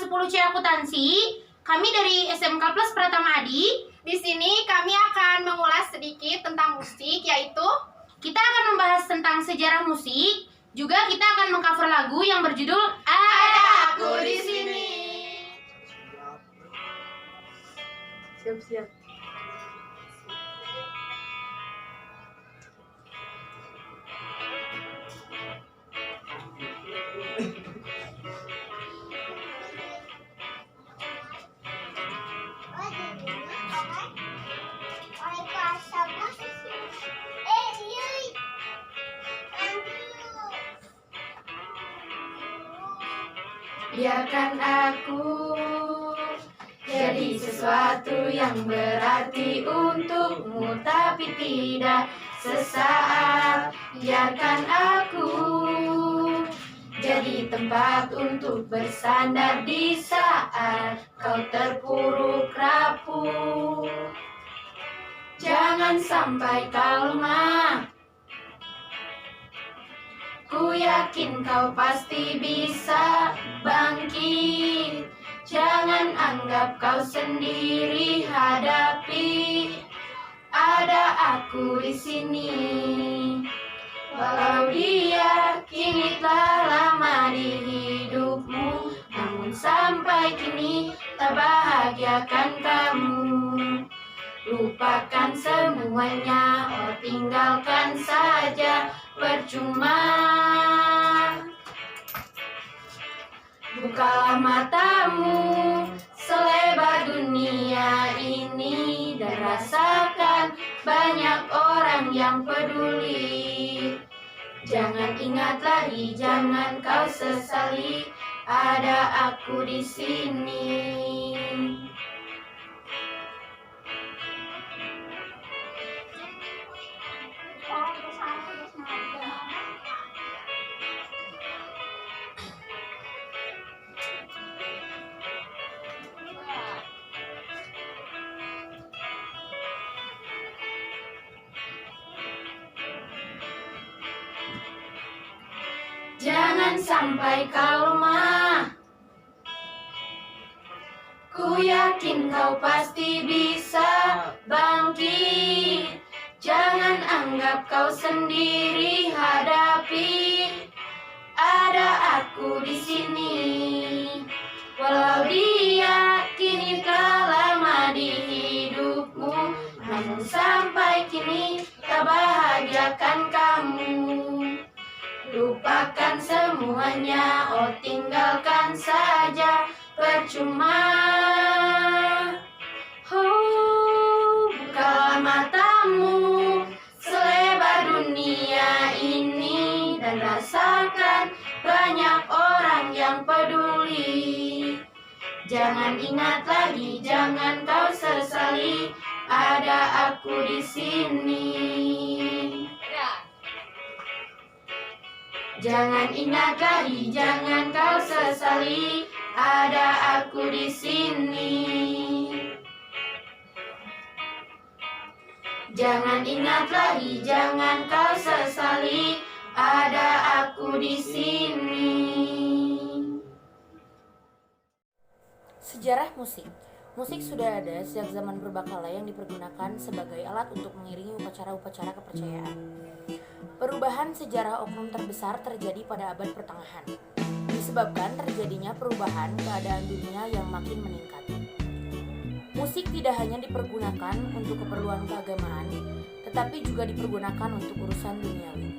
10C Akuntansi. Kami dari SMK Plus Pratama Adi. Di sini kami akan mengulas sedikit tentang musik, yaitu Kita akan membahas tentang sejarah musik. Juga kita akan mengcover lagu yang berjudul Ada Aku di Sini. Siap-siap. Biarkan aku jadi sesuatu yang berarti untukmu, tapi tidak sesaat. Biarkan aku jadi tempat untuk bersandar di saat kau terpuruk rapuh. Jangan sampai kau lemah, ku yakin kau pasti bisa bangkit. Jangan anggap kau sendiri, hadapi. Ada aku di sini. Walau dia kini telah lama di hidupmu, namun sampai kini tak bahagiakan kamu. Lupakan semuanya, oh tinggalkan saja, percuma. Bukalah matamu selebar dunia ini dan rasakan banyak orang yang peduli. Jangan ingat lagi, jangan kau sesali, ada aku di sini. Jangan sampai kau lemah, ku yakin kau pasti bisa bangkit. Jangan anggap kau sendiri, hadapi. Ada aku di sini. Walau dia kini telah lama di hidupmu, namun sampai kini tak bahagiakan kamu. Lupakan semuanya, oh tinggalkan saja, percuma. Oh, bukalah matamu selebar dunia ini dan rasakan banyak orang yang peduli. Jangan ingat lagi, jangan kau sesali, ada aku di sini. Jangan ingat lagi, jangan kau sesali, ada aku di sini. Jangan ingat lagi, jangan kau sesali, ada aku di sini. Sejarah musik. Musik sudah ada sejak zaman purbakala yang dipergunakan sebagai alat untuk mengiringi upacara-upacara kepercayaan. Perubahan sejarah oknum terbesar terjadi pada abad pertengahan, disebabkan terjadinya perubahan keadaan dunia yang makin meningkat. Musik tidak hanya dipergunakan untuk keperluan keagamaan, tetapi juga dipergunakan untuk urusan duniawi.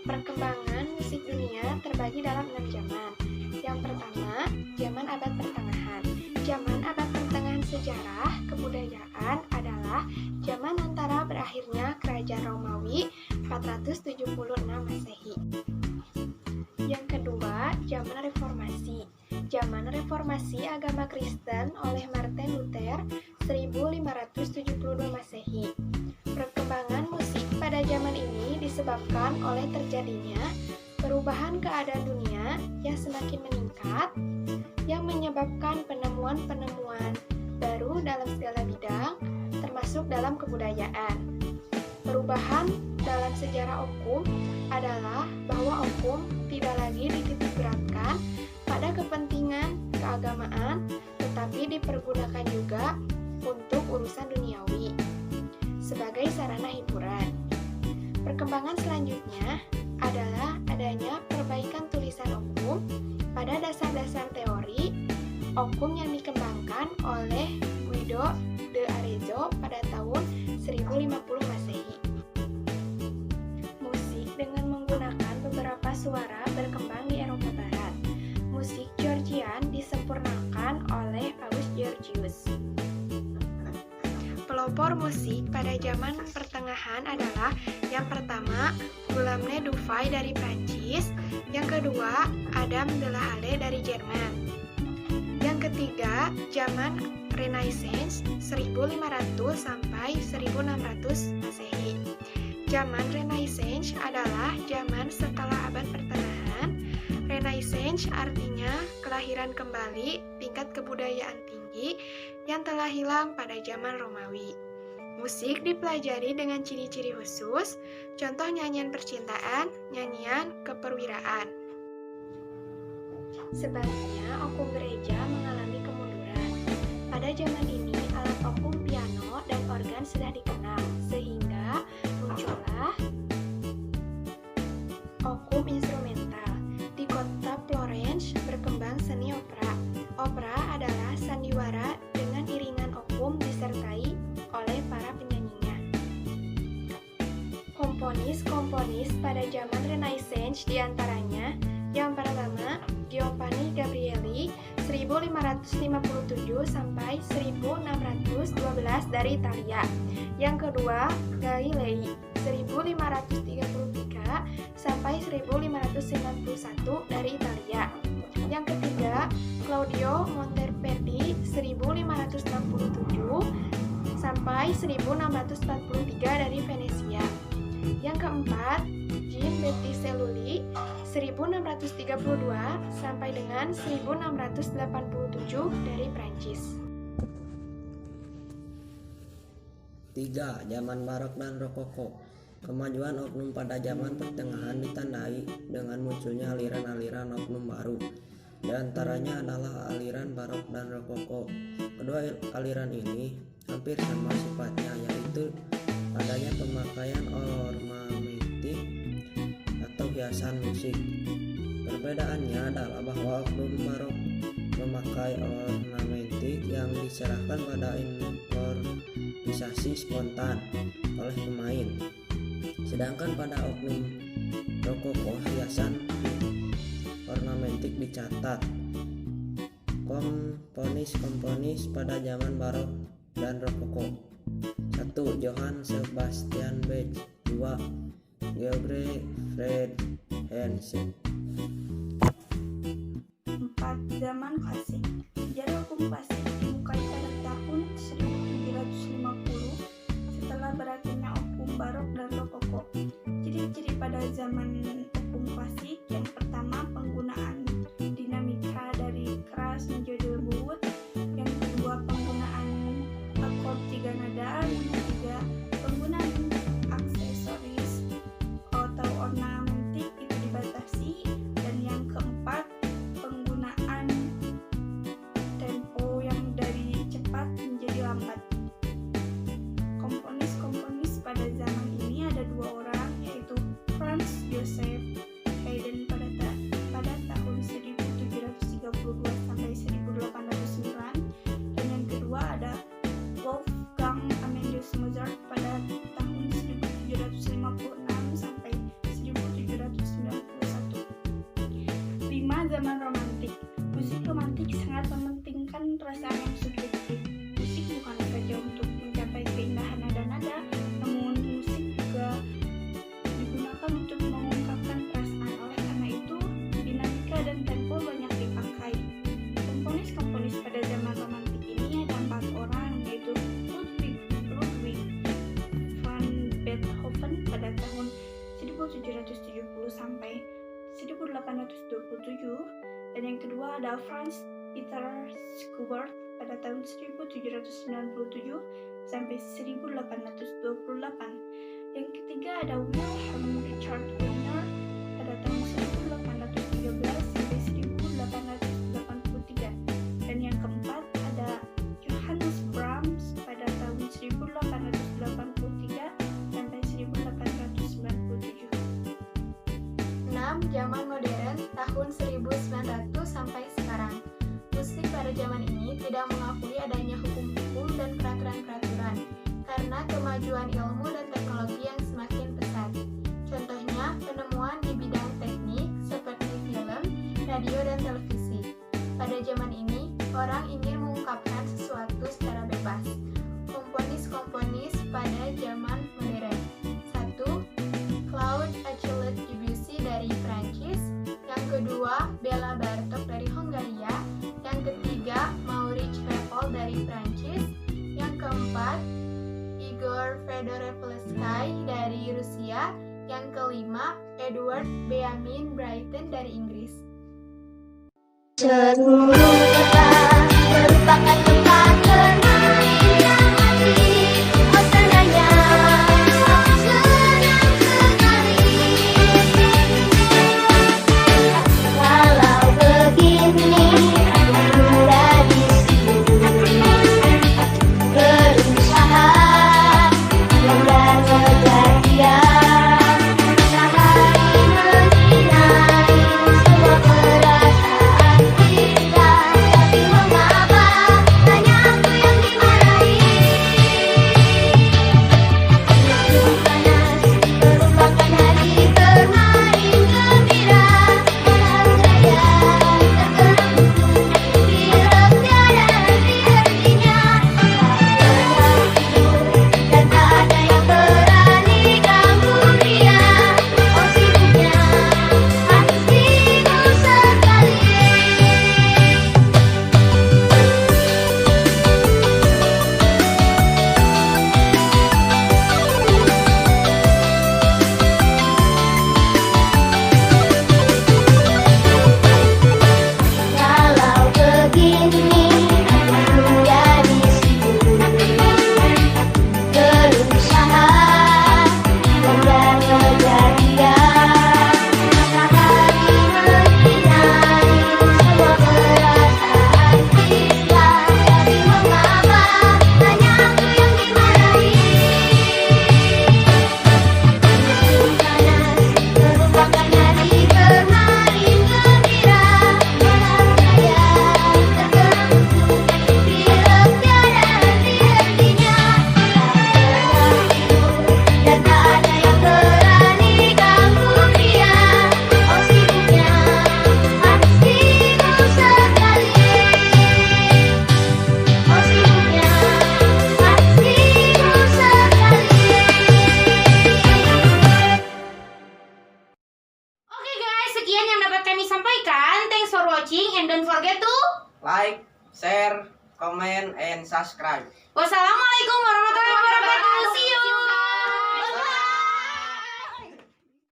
Perkembangan musik dunia terbagi dalam 6 zaman. Yang pertama, zaman abad pertengahan. Zaman abad pertengahan sejarah kebudayaan adalah zaman antara berakhirnya Kerajaan Romawi 476 Masehi. Yang kedua, zaman reformasi. Zaman reformasi agama Kristen oleh Martin Luther 1572 Masehi. Perkembangan musik pada zaman ini disebabkan oleh terjadinya perubahan keadaan dunia yang semakin meningkat, yang menyebabkan penemuan-penemuan baru dalam segala bidang, termasuk dalam kebudayaan. Perubahan dalam sejarah okum adalah bahwa okum tidak lagi dititikberatkan pada kepentingan keagamaan, tetapi dipergunakan juga untuk urusan duniawi sebagai sarana hiburan. Perkembangan selanjutnya adalah adanya perbaikan tulisan okum pada dasar-dasar teori okum yang dikembangkan oleh Guido de Arezzo pada tahun 1050 Masehi. Musik dengan menggunakan beberapa suara berkembang di Eropa Barat. Musik Georgian disempurnakan oleh Paus Georgius. Pelopor musik pada zaman pertengahan adalah yang pertama Guillaume Dufay dari Prancis, yang kedua Adam de la Halle dari Jerman, yang ketiga zaman Renaissance 1500 sampai 1600 Masehi. Zaman Renaissance adalah zaman setelah abad pertengahan. Renaissance artinya kelahiran kembali tingkat kebudayaan tinggi yang telah hilang pada zaman Romawi. Musik dipelajari dengan ciri-ciri khusus, contoh nyanyian percintaan, nyanyian keperwiraan. Sebaliknya, okum gereja mengalami kemunduran. Pada zaman ini, alat okum piano dan organ sudah dikenal, sehingga muncullah okum instrumental. Di kota Florence berkembang seni opera. Opera adalah sandiwara dengan iringan okum disertai oleh para penyanyinya. Komponis-komponis pada zaman Renaissance diantaranya yang pertama Giovanni Gabrieli 1557 sampai 1612 dari Italia. Yang kedua Galilei 1533 sampai 1591 dari Italia. Yang ketiga Claudio Monteverdi 1567 sampai 1643 dari Venesia. Yang keempat Jean Botticelli 1632 sampai dengan 1687 dari Prancis. 3. Zaman Barok dan Rokoko. Kemajuan oknum pada zaman pertengahan ditandai dengan munculnya aliran-aliran oknum baru. Di antaranya adalah aliran Barok dan Rokoko. Kedua aliran ini hampir sama sifatnya, yaitu adanya pemakaian ornamentik atau hiasan musik. Perbedaannya adalah bahwa oknum Barok memakai ornamentik yang diserahkan pada improvisasi spontan oleh pemain. Sedangkan pada oknum Rokoko hiasan ornamentik dicatat. Komponis-komponis pada zaman Barok dan Rokoko. 1. Johann Sebastian Bach. 2. Georg Friedrich Händel. 4. Zaman klasik. Sejarah hukum klasik dimulai pada tahun 1750 setelah berakhirnya hukum Barok dan Rokoko. Ciri-ciri pada zaman hukum klasik: yang pertama, penggunaan dinamika dari keras menjadi lembut; yang kedua, penggunaan akord tiga nada; yang ketiga, penggunaan aksesoris atau ornamentik itu dibatasi; dan yang keempat, penggunaan tempo yang dari cepat menjadi lambat. Komponis-komponis pada zaman ini ada dua orang, yaitu Franz Joseph Haydn pada tahun 1732 sampai 1809, dan yang kedua ada Wolfgang Amadeus Mozart pada tahun 1756 sampai 1791. 5. Zaman romantik. Musik romantik sangat mementingkan perasaan yang subjektif. Musik bukan saja untuk mencapai keindahan nada-nada, namun musik juga digunakan untuk mengungkapkan perasaan. Oleh karena itu, dinamika dan tempo banyak dipakai. Komponis-komponis pada zaman romantik ini ada 4 orang, yaitu Ludwig van Beethoven pada tahun 1770 sampai 1827, dan yang kedua ada Franz Peter Schubert pada tahun 1797 sampai 1828. Yang ada Wilhelm Richard Wagner pada tahun 1813 sampai 1883. Dan yang keempat ada Johannes Brahms pada tahun 1883 sampai 1897. 6. Zaman modern tahun 1900 sampai sekarang. Musik pada zaman ini tidak mengakui adanya hukum-hukum dan peraturan-peraturan karena kemajuan ilmu dan teknologi yang semakin pesat. Contohnya, penemuan di bidang teknik seperti film, radio, dan televisi. Pada zaman ini, orang ingin mengungkapkan sesuatu secara bebas. Komponis-komponis pada zaman modern. 1. Claude Achille Debussy dari Prancis. Yang kedua, Bela Bartok dari Hongaria. Yang ketiga, Maurice Ravel dari Prancis. Yang keempat, Igor Fedorovsky dari Rusia. Yang kelima, Edward Benjamin Britten dari Inggris. Seluruh kota merupakan tempat bermain yang asik, suasananya senang sekali. Kalau begini muda di sini berusaha dan kejadian matahari menyinai semua perasaan kita, tapi mengapa hanya aku yang dimarahi? Musim panas merupakan hari bermain gembira, malam raya tergelam hirap tiada henti-hentinya. Dan tak ada yang berani ganggu dia. Oh sibuknya hatiku sekali. Kalau begini muda di sini berusaha dan kejadian matahari menyinai semua perasaan kita, tapi mengapa hanya aku yang dimarahi? Musim panas merupakan hari bermain gembira, malam raya tergelam hirap tiada henti-hentinya. Dan tak ada yang berani ganggu dia. Oh sibuknya hatiku sekali. Oh sibuknya hatiku sekali. Oke guys, sekian yang dapat kami sampaikan. Thanks for watching and don't forget to Like, share, comment, and subscribe. Wassalamualaikum warahmatullahi wabarakatuh. See you.